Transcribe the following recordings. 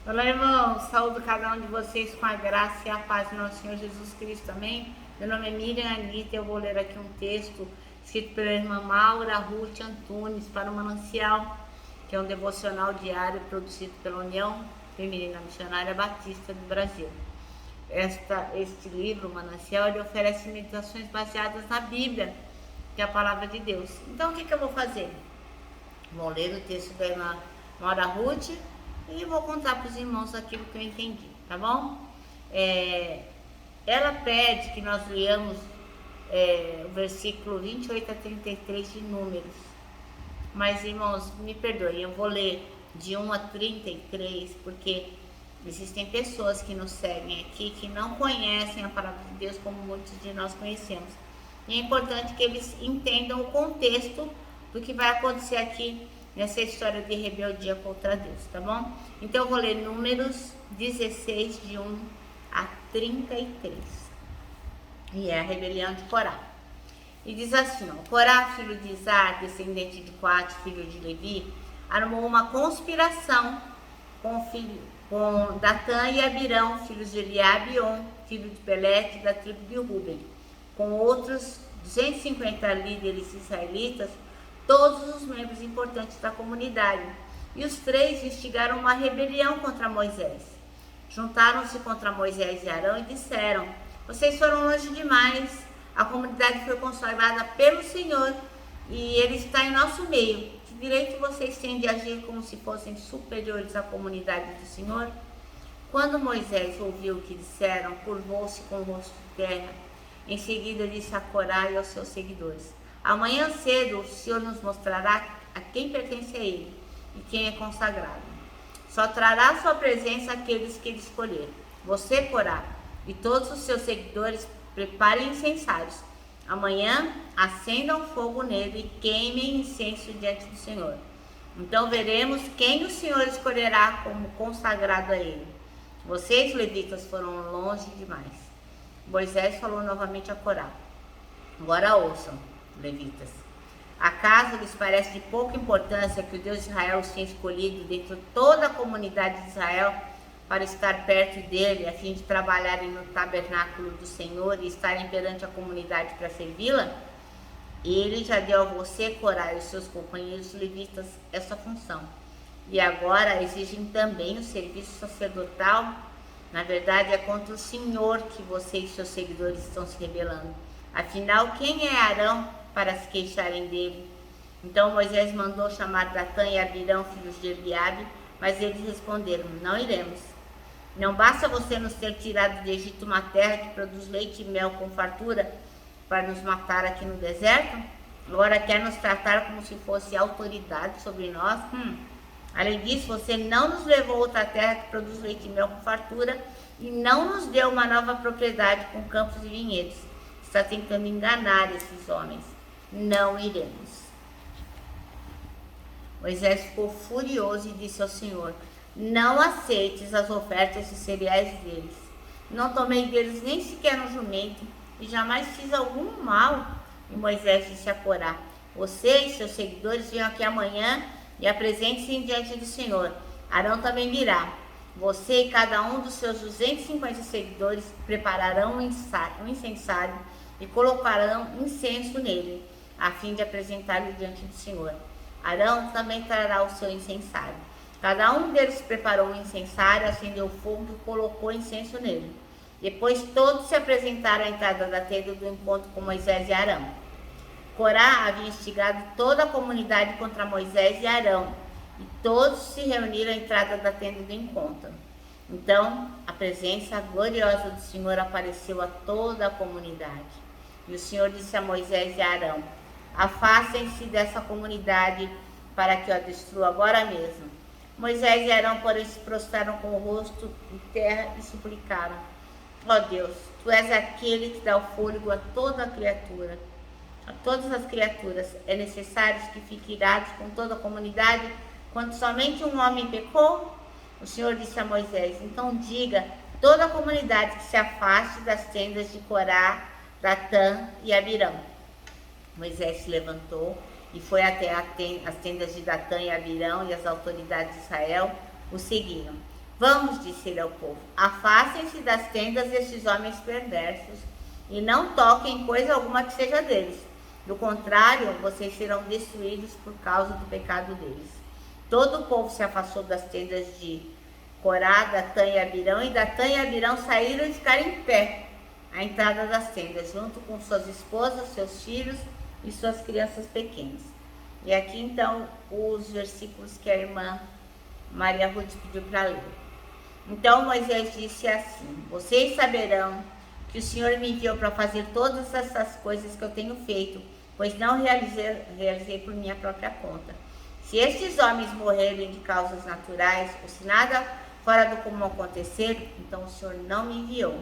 Olá, irmãos. Saúdo cada um de vocês com a graça e a paz do nosso Senhor Jesus Cristo. Amém? Meu nome é Miriam Anitta e eu vou ler aqui um texto escrito pela irmã Maura Ruth Antunes para o Manancial, que é um devocional diário produzido pela União Feminina Missionária Batista do Brasil. Este livro, o Manancial, ele oferece meditações baseadas na Bíblia, que é a palavra de Deus. Então, o que eu vou fazer? Vou ler o texto da irmã Maura Ruth e vou contar para os irmãos aquilo que eu entendi, tá bom? Ela pede que nós leamos o versículo 28 a 33 de Números. Mas, irmãos, me perdoem, eu vou ler de 1 a 33, porque existem pessoas que nos seguem aqui que não conhecem a palavra de Deus como muitos de nós conhecemos. E é importante que eles entendam o contexto do que vai acontecer aqui nessa história de rebeldia contra Deus, tá bom? Então eu vou ler Números 16, de 1 a 33. E é a rebelião de Corá. E diz assim, ó: Corá, filho de Izar, descendente de Coate, filho de Levi, armou uma conspiração com Datã e Abirão, filhos de Eliabe e On, filho de Peleque, da tribo de Ruben, com outros 250 líderes israelitas, todos os membros importantes da comunidade. E os três instigaram uma rebelião contra Moisés. Juntaram-se contra Moisés e Arão e disseram: vocês foram longe demais, a comunidade foi consagrada pelo Senhor e ele está em nosso meio. Que direito vocês têm de agir como se fossem superiores à comunidade do Senhor? Quando Moisés ouviu o que disseram, curvou-se com o rosto de terra. Em seguida disse a Corá e aos seus seguidores: amanhã cedo o Senhor nos mostrará a quem pertence a ele e quem é consagrado. Só trará à sua presença aqueles que ele escolher. Você, Corá, e todos os seus seguidores, preparem incensários. Amanhã acendam fogo nele e queimem incenso diante do Senhor. Então veremos quem o Senhor escolherá como consagrado a ele. Vocês, levitas, foram longe demais. Moisés falou novamente a Corá: agora ouçam, levitas. Acaso lhes parece de pouca importância que o Deus de Israel os tenha escolhido dentro de toda a comunidade de Israel para estar perto dele, a fim de trabalharem no tabernáculo do Senhor e estarem perante a comunidade para servi-la? Ele já deu a você, Corá, e os seus companheiros levitas essa função. E agora exigem também o serviço sacerdotal? Na verdade, é contra o Senhor que você e seus seguidores estão se rebelando. Afinal, quem é Arão para se queixarem dele? Então Moisés mandou chamar Datã e Abirão, filhos de Eliabe, mas eles responderam: não iremos. Não basta você nos ter tirado do Egito uma terra que produz leite e mel com fartura para nos matar aqui no deserto? Agora quer nos tratar como se fosse autoridade sobre nós? Além disso, você não nos levou a outra terra que produz leite e mel com fartura e não nos deu uma nova propriedade com campos e vinhedos. Está tentando enganar esses homens. Não iremos. Moisés ficou furioso e disse ao Senhor: não aceites as ofertas de cereais deles. Não tomei deles nem sequer um jumento e jamais fiz algum mal. E Moisés disse a Corá: você e seus seguidores venham aqui amanhã e apresentem-se diante do Senhor. Arão também virá. Você e cada um dos seus 250 seguidores prepararão um incensário e colocarão incenso nele, a fim de apresentá-lo diante do Senhor. Arão também trará o seu incensário. Cada um deles preparou um incensário, acendeu fogo e colocou incenso nele. Depois todos se apresentaram à entrada da tenda do encontro com Moisés e Arão. Corá havia instigado toda a comunidade contra Moisés e Arão, e todos se reuniram à entrada da tenda do encontro. Então a presença gloriosa do Senhor apareceu a toda a comunidade. E o Senhor disse a Moisés e a Arão: afastem-se dessa comunidade para que eu a destrua agora mesmo. Moisés e Arão, porém, se prostraram com o rosto em terra e suplicaram: ó Deus, tu és aquele que dá o fôlego a toda a criatura, a todas as criaturas. É necessário que fiquem irados com toda a comunidade quando somente um homem pecou? O Senhor disse a Moisés: então diga toda a comunidade que se afaste das tendas de Corá, Datã e Abirão. Moisés se levantou e foi até as tendas de Datã e Abirão, e as autoridades de Israel o seguiram. Vamos, disse ao povo, afastem-se das tendas destes homens perversos e não toquem coisa alguma que seja deles. Do contrário, vocês serão destruídos por causa do pecado deles. Todo o povo se afastou das tendas de Corá, Datã e Abirão, e Datã e Abirão saíram e ficaram em pé à entrada das tendas, junto com suas esposas, seus filhos e suas crianças pequenas. E aqui então os versículos que a irmã Maria Ruth pediu para ler. Então Moisés disse assim: vocês saberão que o Senhor me enviou para fazer todas essas coisas que eu tenho feito, pois não realizei por minha própria conta. Se estes homens morrerem de causas naturais, ou se nada fora do comum acontecer, então o Senhor não me enviou.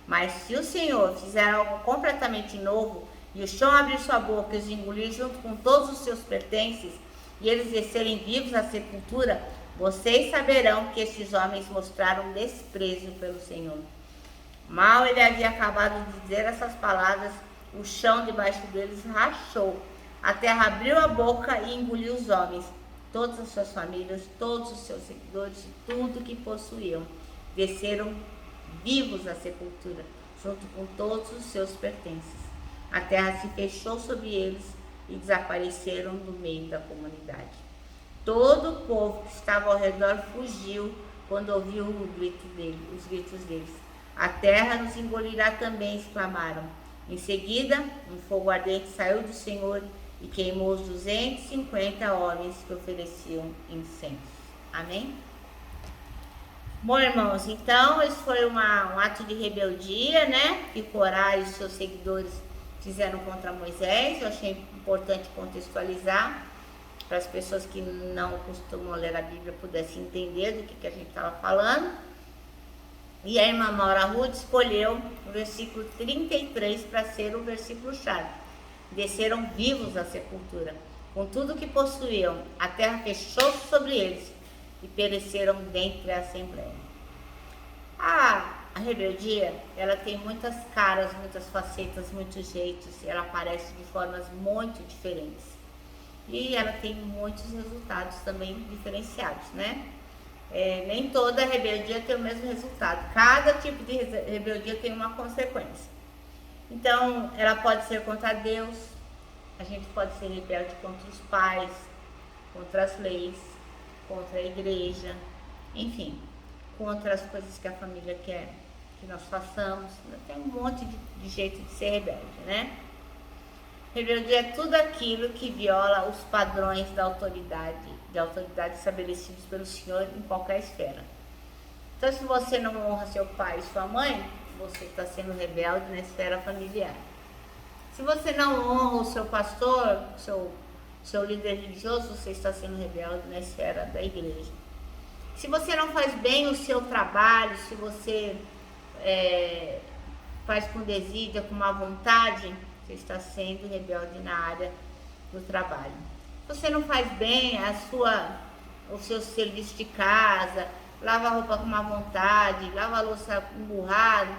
Mas se o Senhor fizer algo completamente novo, e o chão abrir sua boca e os engolir junto com todos os seus pertences, e eles descerem vivos à sepultura, vocês saberão que estes homens mostraram desprezo pelo Senhor. Mal ele havia acabado de dizer essas palavras, o chão debaixo deles rachou. A terra abriu a boca e engoliu os homens, todas as suas famílias, todos os seus seguidores e tudo que possuíam. Desceram vivos à sepultura, junto com todos os seus pertences. A terra se fechou sobre eles e desapareceram do meio da comunidade. Todo o povo que estava ao redor fugiu quando ouviu os gritos deles. A terra nos engolirá também, exclamaram. Em seguida, um fogo ardente saiu do Senhor e queimou os 250 homens que ofereciam incenso. Amém? Bom, irmãos, então esse foi um ato de rebeldia, né? Que Corá e seus seguidores fizeram contra Moisés. Eu achei importante contextualizar para as pessoas que não costumam ler a Bíblia pudessem entender do que a gente estava falando. E a irmã Maura Ruth escolheu o versículo 33 para ser o versículo chave. Desceram vivos à sepultura, com tudo que possuíam. A terra fechou-se sobre eles e pereceram dentro da assembleia. A rebeldia, ela tem muitas caras, muitas facetas, muitos jeitos. Ela aparece de formas muito diferentes. E ela tem muitos resultados também diferenciados, né? Nem toda rebeldia tem o mesmo resultado. Cada tipo de rebeldia tem uma consequência. Então, ela pode ser contra Deus, a gente pode ser rebelde contra os pais, contra as leis, contra a igreja, enfim, contra as coisas que a família quer que nós façamos. Tem um monte de jeito de ser rebelde, né? Rebeldia é tudo aquilo que viola os padrões da autoridade estabelecidos pelo Senhor em qualquer esfera. Então, se você não honra seu pai e sua mãe, você está sendo rebelde na esfera familiar. Se você não honra o seu pastor, seu líder religioso, você está sendo rebelde na esfera da igreja. Se você não faz bem o seu trabalho, se você faz com desídia, com má vontade, você está sendo rebelde na área do trabalho. Se você não faz bem o seu serviço de casa, lava a roupa com má vontade, lava a louça emburrada,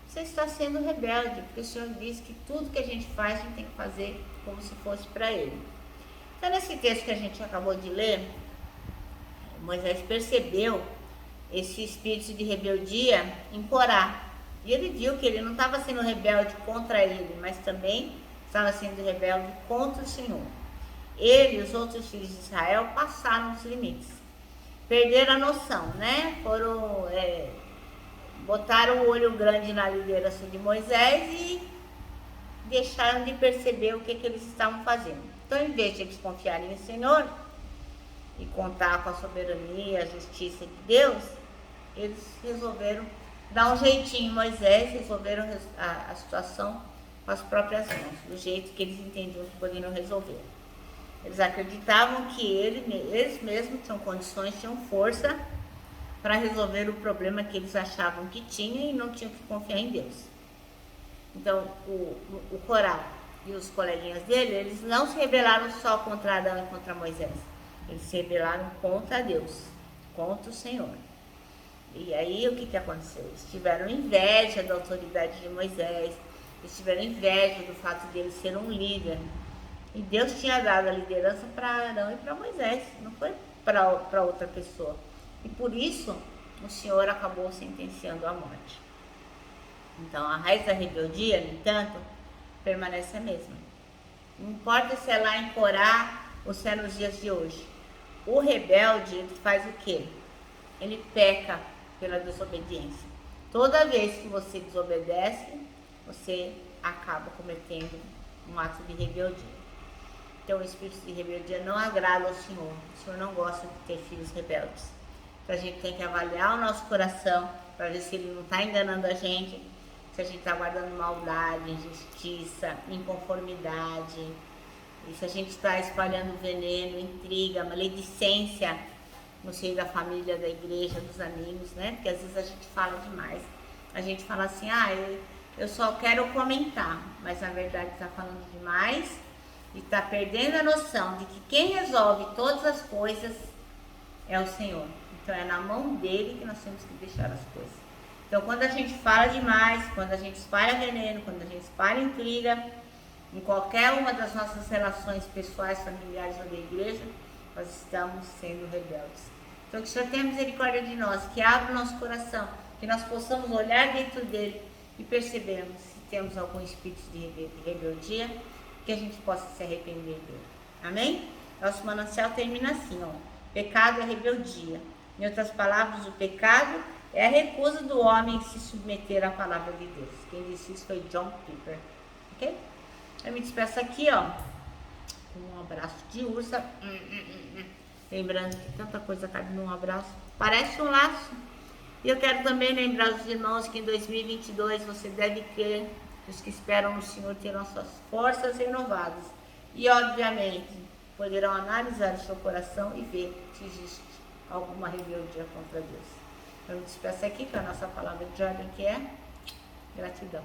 você está sendo rebelde, porque o Senhor diz que tudo que a gente faz, a gente tem que fazer como se fosse para Ele. Então, nesse texto que a gente acabou de ler, Moisés percebeu esse espírito de rebeldia em Corá. E ele viu que ele não estava sendo rebelde contra ele, mas também estava sendo rebelde contra o Senhor. Ele e os outros filhos de Israel passaram os limites. Perderam a noção, né? Botaram o olho grande na liderança de Moisés e deixaram de perceber o que eles estavam fazendo. Então, em vez de eles confiarem no Senhor e contar com a soberania, a justiça de Deus, eles resolveram dar um jeitinho em Moisés, resolveram a situação com as próprias mãos, do jeito que eles entendiam que poderiam resolver. Eles acreditavam que eles mesmos tinham condições, tinham força para resolver o problema que eles achavam que tinha e não tinham que confiar em Deus. Então, o Corá e os coleguinhas dele, eles não se rebelaram só contra Arão e contra Moisés. Eles se rebelaram contra Deus, contra o Senhor. E aí, o que aconteceu? Eles tiveram inveja da autoridade de Moisés, eles tiveram inveja do fato de ele ser um líder. E Deus tinha dado a liderança para Arão e para Moisés, não foi para outra pessoa. E por isso, o Senhor acabou sentenciando a morte. Então, a raiz da rebeldia, no entanto, permanece a mesma. Não importa se é lá em Corá ou se é nos dias de hoje. O rebelde, ele faz o quê? Ele peca pela desobediência. Toda vez que você desobedece, você acaba cometendo um ato de rebeldia. Então, o espírito de rebeldia não agrada ao Senhor. O Senhor não gosta de ter filhos rebeldes. Então, a gente tem que avaliar o nosso coração para ver se ele não está enganando a gente, se a gente está guardando maldade, injustiça, inconformidade, e se a gente está espalhando veneno, intriga, maledicência no seio da família, da igreja, dos amigos, né? Porque às vezes a gente fala demais. A gente fala assim, eu só quero comentar, mas na verdade está falando demais e está perdendo a noção de que quem resolve todas as coisas é o Senhor. Então é na mão dele que nós temos que deixar as coisas. Então quando a gente fala demais, quando a gente espalha veneno, quando a gente espalha intriga, em qualquer uma das nossas relações pessoais, familiares ou da igreja, nós estamos sendo rebeldes. Então que o Senhor tenha misericórdia de nós, que abra o nosso coração, que nós possamos olhar dentro dele e percebermos se temos algum espírito de rebeldia, que a gente possa se arrepender dele. Amém? Nosso manancial termina assim, ó. Pecado é rebeldia. Em outras palavras, o pecado é a recusa do homem se submeter à palavra de Deus. Quem disse isso foi John Piper. Ok? Eu me despeço aqui, ó, com um abraço de ursa. Lembrando que tanta coisa cabe num abraço. Parece um laço. E eu quero também lembrar os irmãos que em 2022 você deve crer que os que esperam no Senhor terão suas forças renovadas. E, obviamente, poderão analisar o seu coração e ver se existe alguma rebeldia contra Deus. Eu me despeço aqui com a nossa palavra de ordem, que é gratidão.